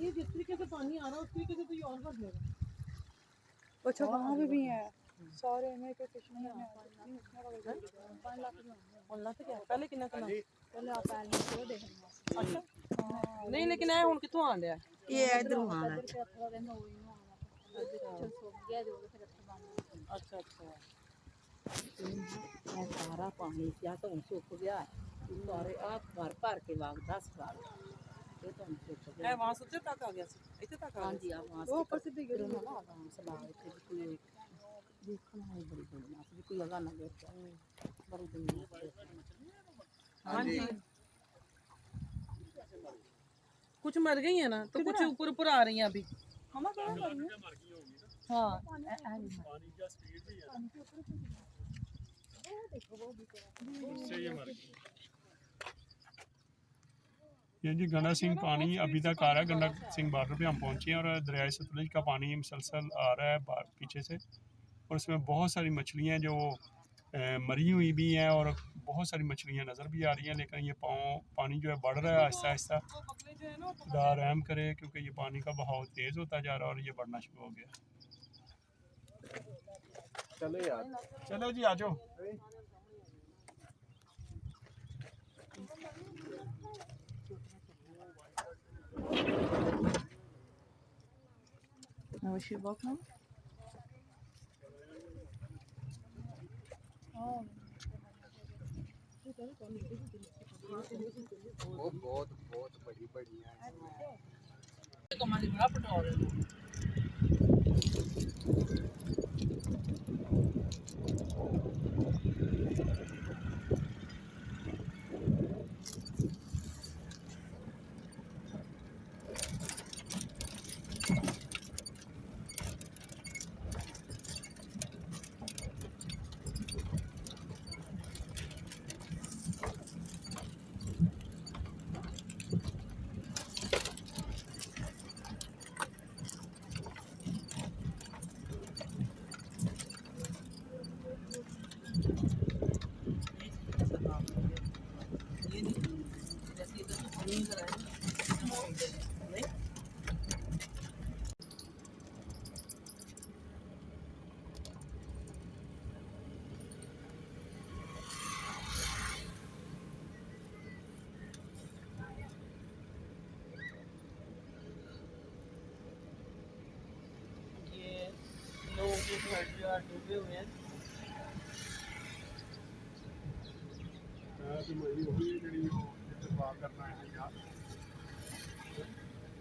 ये जिस तरीके से पानी आ रहा है उस तरीके से तो ये और बढ़ जाएगा। अच्छा वहाँ पे भी है सारे में के फिश में अल्लाह से क्या पहले कितना करना पहले आप पहले को देखना। अच्छा नहीं लेकिन ऐ हुन किथों आंदे आ ये इधर आ रहा है। अच्छा अच्छा ये सारा पानी क्या तो सूख गया है सारे आप भर भर के वाग 10 बार ये तो सूख गया है वहां से तक आ गया इतने तक आ गया हां वहां से वो ऊपर से भी गिर ना आराम से बाहर इतने कोई देखना है बड़ी बड़ी माछ भी कोई लगा ना गिर जाए बड़ी बड़ी हां जी कुछ मर गई है ना तो कुछ ऊपर ऊपर आ रही हैं अभी हम क्या कर रही है हां पानी का स्पीड भी है इससे ये मर गई। ये जी गंडा सिंह पानी अभी तक आ रहा है। गंडा सिंह बॉर्डर पे हम पहुंचे हैं और दरियाए सतलुज का पानी मुसलसल आ रहा है पीछे से और उसमें बहुत सारी मछलियां जो मरी हुई भी हैं और बहुत सारी मछलियां नज़र भी आ रही हैं। लेकिन ये पानी जो है बढ़ रहा है आहिस्ता आहिस्ता। खुदा रहम करे क्योंकि ये पानी का बहाव तेज़ होता जा रहा है और ये बढ़ना शुरू हो गया। चलो यार चलो जी आ जाओ। Now is she walk now? वो बहुत बड़ी बड़ी है। कमाली बड़ा पटोर है डूबे हुए हैं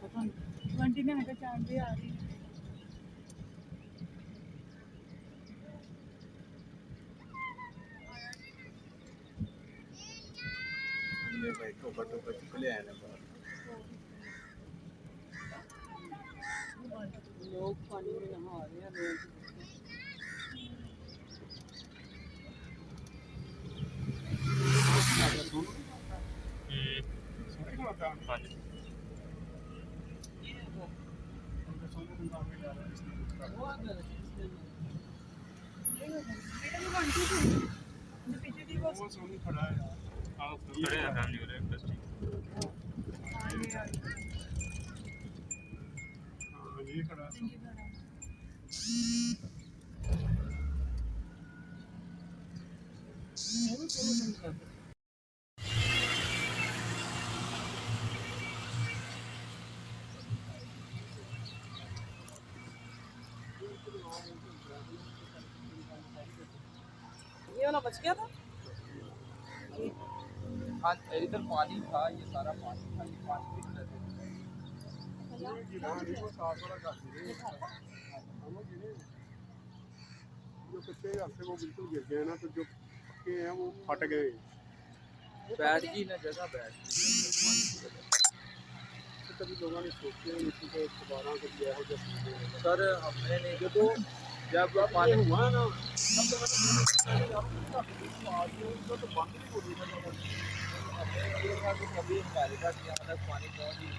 पता नहीं 29 का चांद भी आ रही है। लोग पानी में नहा रहे हैं लोग ये खड़ा ये वाला बच गया था हाँ इधर पानी था ये सारा पानी था ये पानी भी जो कच्चे रास्ते वो बिल्कुल गिर गए ना तो जो पक्के हैं वो फट गए। बैठ गई ना जगह बैठ गई। तो कभी लोगों ने सोचे मिट्टी के दोबारा कभी ऐसा जैसे सर हमने नहीं तो जब पानी हुआ ना कभी अमेरिका की यहाँ तक पानी पहुँच ही नहीं,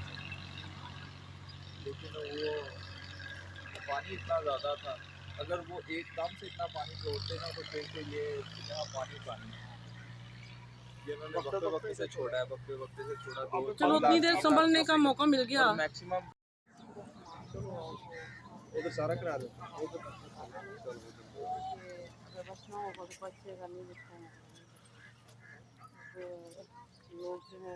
लेकिन वो पानी इतना ज़्यादा था। अगर वो एकदम से इतना पानी छोड़ते ना तो फिर से ये यहाँ पानी ये उन्होंने वक्फे वक्फे से छोड़ा है, वक्फे वक्फे से छोड़ा। चलो उतनी देर संभलने का मौका मिल गया मैक्सिमम उधर सारा करा दो अगर बस ना होगा तो बच्चे का नहीं दिखता है लोग जो है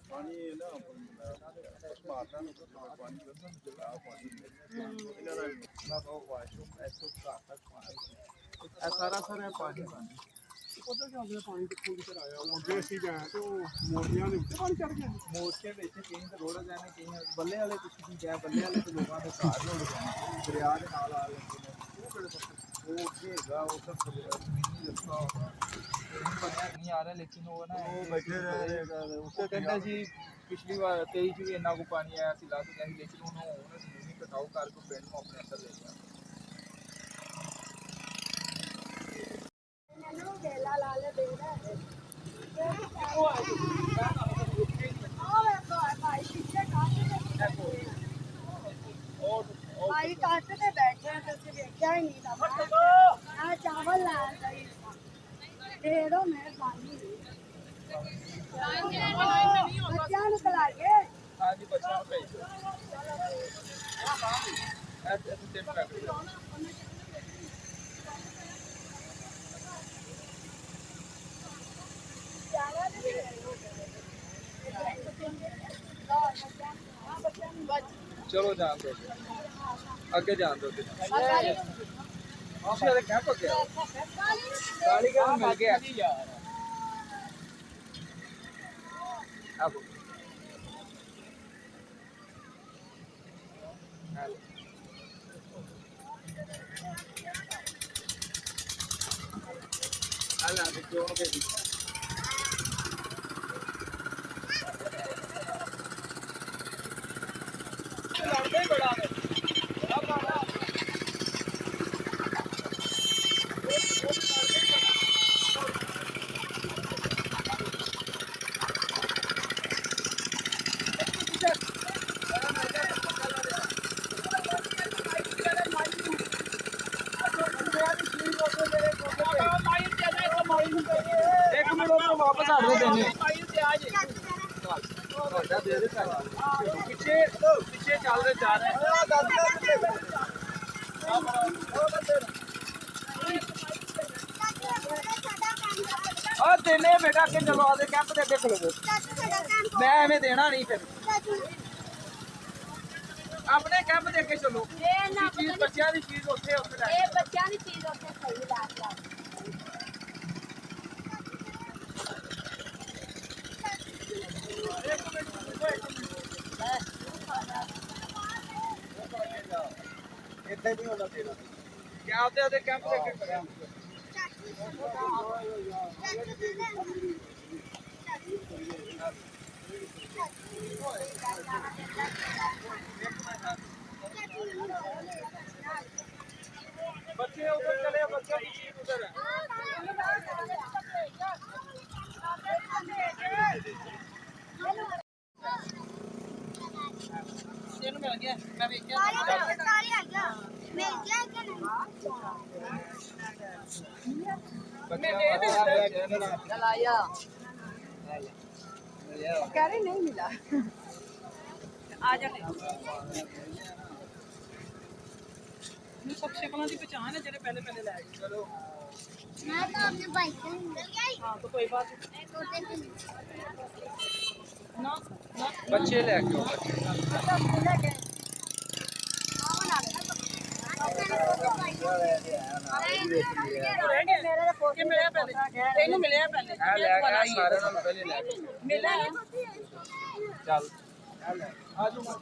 पानी ना मारना पानी ना तो वाशरूम ऐसे तक पानी सारा सारा पानी ਪਤਾ ਕਿ ਆਪਣੇ ਪਾਣੀ ਕਿੱਥੋਂ ਕਿੱਧਰ ਆਇਆ ਉਹ ਅੱਗੇ ਅਸੀਂ ਗਏ ਤੇ ਉਹ ਮੋਟੀਆਂ ਦੇ ਉੱਤੇ ਪਾਣੀ ਚੜ ਗਿਆ मोर्चे ਵਿੱਚ ਕਈ ਤੇ ਰੋੜ ਜਾਣੇ ਕਈ ਬੱਲੇ ਵਾਲੇ ਕੁਝ ਨਹੀਂ ਕਿਹਾ ਬੱਲੇ ਵਾਲੇ ਤੇ ਲੋਕਾਂ ਦੇ ਘਰ ਰੋੜ ਗਏ ਦਰਿਆ ਦੇ ਨਾਲ ਆ ਲੱਗੇ ਨੇ ਉਹ ਕਿਹੜੇ ਪਾਸੇ ਉਹ ਅੱਗੇ ਹੈਗਾ ਉਹ ਸਭ ਜ਼ਮੀਨੀ ਰਸਤਾ ਬਣਿਆ ਨਹੀਂ ਆ ਰਿਹਾ ਲੇਕਿਨ ਉਹ ਨਾ ਉਹ ਬੈਠੇ ਰਹੇ ਉੱਤੇ ਕਹਿੰਦਾ ਸੀ ਪਿਛਲੀ ਵਾਰ 23 ਚ ਵੀ ਇੰਨਾ ਕੋ ਪਾਣੀ ਆਇਆ ਸੀ ਲਾ ਕੇ ਲੇਕਿਨ ਉਹਨੂੰ ਜ਼ਮੀਨੀ ਕਟਾਓ ਕਰਕੇ ਪਿੰਡ ਨੂੰ ਆਪਣੇ ਅੰਦਰ ਲੈ ਗਿਆ भाई काटते बैठे हैं तो देखा ही नहीं था चावल लाया था ढेरों मेहरबानी बच्चा निकला के हाँ जी बच्चों को भेजो ऐसे टेप रख दो चलो जान दो आगे जान दो दूसरे क्या पक गया गाड़ी का मिल गया अब अल्लाह के जोड़ के बड़ा है एक मिनट में वापस आ रहे देने पीछे पीछे चल रहे जा रहे हैं देने बेटा अगे चलो आधे कैंप के अगे खलो मैं एवं देना नहीं फिर अपने कैंप के अगे चलो चीज बच्चों की चीज उत्थे बच्चों की चीज सही ला इतना नहीं होना तेरा क्या आते आते कैंप लेके खड़े बच्चे उधर चले बच्चों की चीज उधर है तेन मिल गया मैं देखिए मिल गया कि नहीं चलाया कह रहे नहीं मिला आ जाने सब शक्लों की पहचान है जेने पहले पहले लाए चलो मैं तो अपने बाइक से मिल गई हाँ तो कोई बात ना ना बच्चे ले आओ मिले पहले तेनू मिले पहले हां ले गया सारे नाल पहले ले मिला चल आ जाओ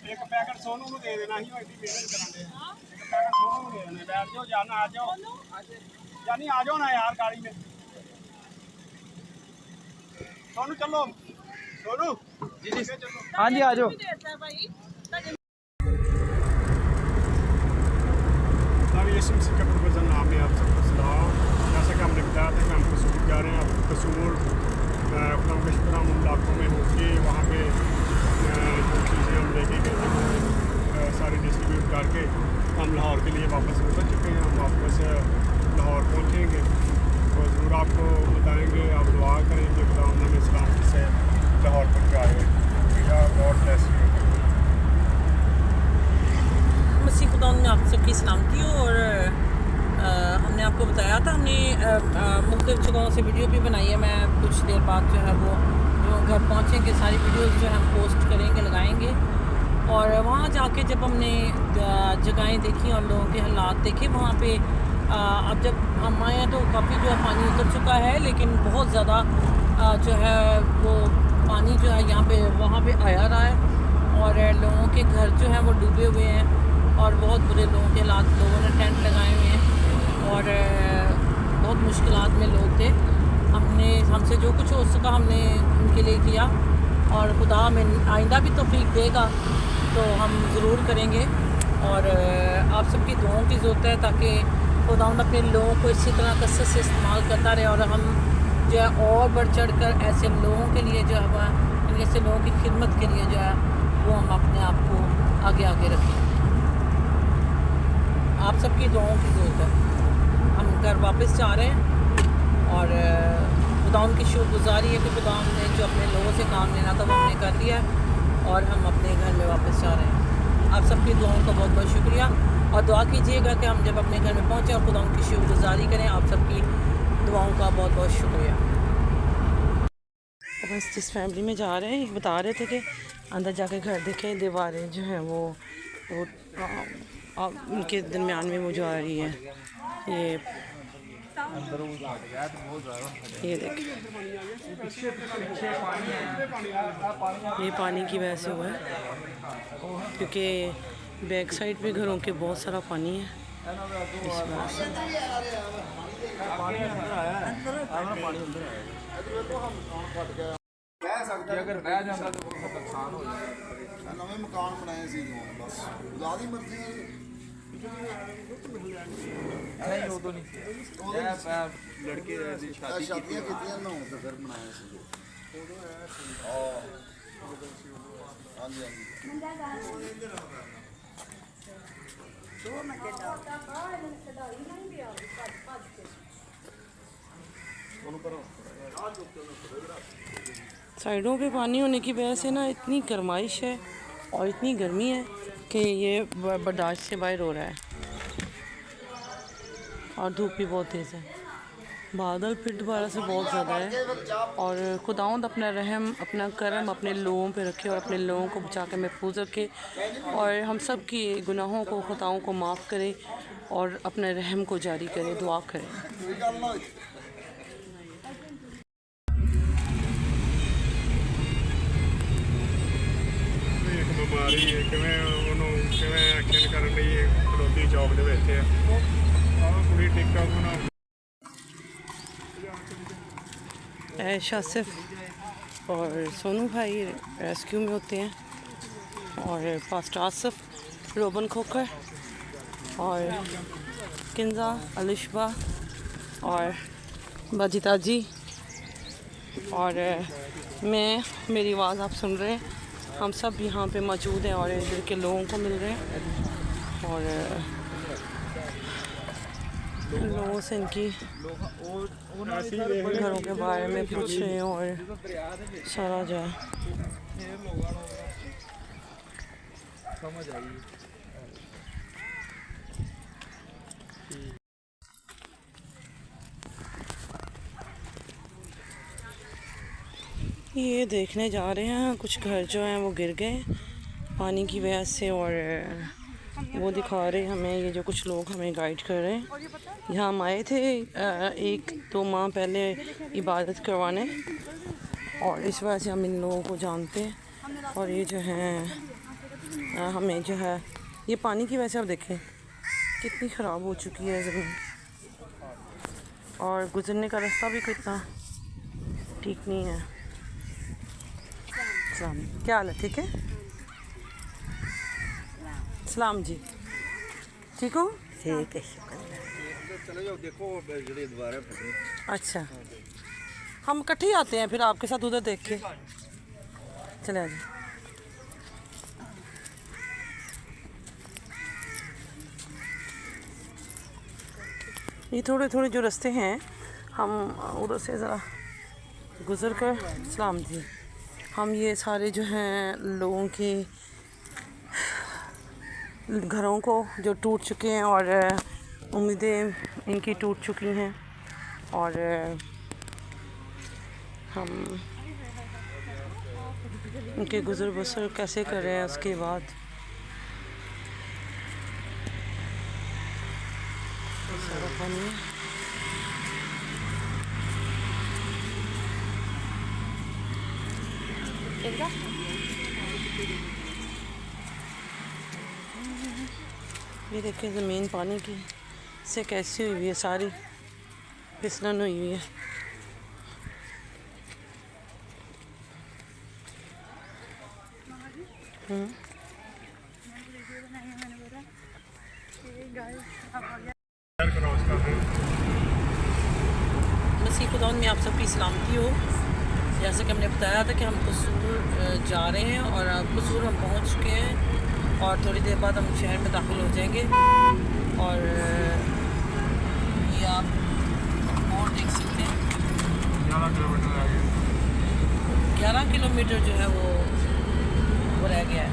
ਇੱਕ ਪੈਕਟ ਸੋਨੂ ਨੂੰ ਦੇ ਦੇਣਾ ਸੀ ਉਹ ਐਡੀ ਮਿਹਨਤ ਕਰਾਂਦੇ ਇੱਕ ਪੈਕਟ ਸੋਨੂ ਨੂੰ ਦੇ ਦੇਣਾ ਬੈਠ ਜਾਓ ਜਾਨਾ ਆ ਜਾਓ ਜਾਨੀ ਆ ਜਾਓ ਨਾ यार गाड़ी में सोनू चलो हाँ जी आ जाओ। नाम है आप सबको सलाम। जैसा कि हमने बताया था कि हम कसूर जा रहे हैं। अब कसूर खुदा का शुक्र हम उन इलाकों में होके वहाँ पे जो चीज़ें हम लेके गए सारे डिस्ट्रीब्यूट करके हम लाहौर के लिए वापस निकल चुके हैं। हम वापस लाहौर पहुँचेंगे तो ज़रूर आपको बताएंगे। आप दुआ करेंगे खुदा हमें सलामती से लाहौर पहुँचाए। God bless you. मसीह खुदा में आप सबकी सलामती हो। और हमने आपको बताया था, हमने मुख्तलिफ जगहों से वीडियो भी बनाई है। मैं कुछ देर बाद जो है वो जो घर पहुँचेंगे सारी वीडियोस जो है हम पोस्ट करेंगे, लगाएंगे। और वहाँ जाके जब हमने जगहें देखी और लोगों के हालात देखे वहाँ पे अब जब हम आए हैं तो काफ़ी जो है पानी उतर चुका है, लेकिन बहुत ज़्यादा जो है वो पानी जो है यहाँ पे वहाँ पे आया रहा है और लोगों के घर जो हैं वो डूबे हुए हैं और बहुत बुरे लोगों के हालात। लोगों ने टेंट लगाए हुए हैं और बहुत मुश्किलात में लोग थे। हमसे जो कुछ हो सका हमने उनके लिए किया और खुदा हमें आइंदा भी तौफीक देगा तो हम ज़रूर करेंगे। और आप सबकी दुआओं की ज़रूरत है ताकि खुदा अपने लोगों को इसी तरह कसरत से इस्तेमाल करता रहे और हम जो है और बढ़ चढ़ कर ऐसे लोगों के लिए जो है ऐसे लोगों की खिदमत के लिए जो है वो हम अपने आप को आगे आगे रखें। आप सबकी दुआओं की ज़रूरत है। हम घर वापस जा रहे हैं और खुदा की शुक्रगुजारी है कि खुदा ने जो अपने लोगों से काम लेना था वो हमने कर लिया और हम अपने घर में वापस जा रहे हैं। आप सबकी दुआओं का बहुत बहुत शुक्रिया और दुआ कीजिएगा कि हम जब अपने घर में पहुँचें और खुदा की शुक्रगुजारी करें। आप सबकी दुआओं का बहुत बहुत शुक्रिया। बस जिस फैमिली में जा रहे हैं बता रहे थे कि अंदर जाके घर देखें, दीवारें जो हैं वो उनके दरमियान में वो जो आ रही है ये देखें, ये पानी की वजह से हुआ है क्योंकि बैक साइड पे घरों के बहुत सारा पानी है इस वजह से। अगर बह जाता तो बहुत नुकसान हो जाएगा। नवे मकान बनाए सी बस खुदा दी मर्जी नहीं वो तो नहीं लड़के शादियां कीतियां ना तो घर बनाए सी। हाँ जी साइडों पे पानी होने की वजह से ना इतनी गर्माइश है और इतनी गर्मी है कि ये बर्दाश्त से बाहर हो रहा है और धूप भी बहुत तेज़ है। बादल फिर दोबारा से बहुत ज़्यादा है और खुदावंद अपना रहम अपना करम अपने लोगों पे रखे और अपने लोगों को बचा के महफूज रखे और हम सब की गुनाहों को खताओं को माफ़ करे और अपने रहम को जारी करे। दुआ करें। ਬਿਮਾਰੀ ਕਿਵੇਂ ਉਹਨੂੰ ਕਿਵੇਂ ਐਕਸ਼ਨ ਕਰਨ ਲਈ ਖਲੋਤੀ ਚੌਕ ਦੇ ਵਿੱਚ ਆਹ ਕੁੜੀ ਟਿਕਟੌਕ ਬਣਾ शासिफ और सोनू भाई रेस्क्यू में होते हैं और पास्टर आसिफ, रोबन खोकर और किंजा, अलिशबा और बाजिता जी और मैं, मेरी आवाज़ आप सुन रहे हैं। हम सब यहाँ पे मौजूद हैं और इधर के लोगों को मिल रहे हैं और लोगों से इनकी घरों के बारे में पूछ रहे हैं और सारा जो है समझ आई। ये देखने जा रहे हैं कुछ घर जो हैं वो गिर गए पानी की वजह से और वो दिखा रहे हमें, ये जो कुछ लोग हमें गाइड कर रहे हैं। यहाँ हम आए थे 1-2 माह पहले इबादत करवाने और इस वजह से हम इन लोगों को जानते हैं और ये जो है हमें जो है ये पानी की वजह से आप देखें कितनी ख़राब हो चुकी है ज़मीन और गुज़रने का रास्ता भी कितना ठीक नहीं है। सलाम, क्या हाल है? ठीक है, सलाम जी, ठीक हो? ठीक है, शुक्र। चले जाओ, देखो जड़ी दोबारा फटे। अच्छा, हम इकट्ठे ही आते हैं फिर आपके साथ उधर देख के चले आ जाए। ये थोड़े थोड़े जो रास्ते हैं, हम उधर से ज़रा गुज़र कर, सलाम जी, हम ये सारे जो हैं लोगों के घरों को जो टूट चुके हैं और उम्मीदें इनकी टूट चुकी हैं, और हम इनके गुज़र बसर कैसे कर रहे हैं उसके बाद सारा पानी ये देखिए ज़मीन पानी की से कैसी हुई है, सारी फिसलन हुई हुई है। मसीह खुदावंद में आप सबकी सलामती हो। जैसे कि हमने बताया था कि हम कसूर जा रहे हैं और कसूर हम पहुंच चुके हैं और थोड़ी देर बाद हम शहर में दाखिल हो जाएंगे। और ये आप और देख सकते हैं 11 किलोमीटर जो है वो रह गया है।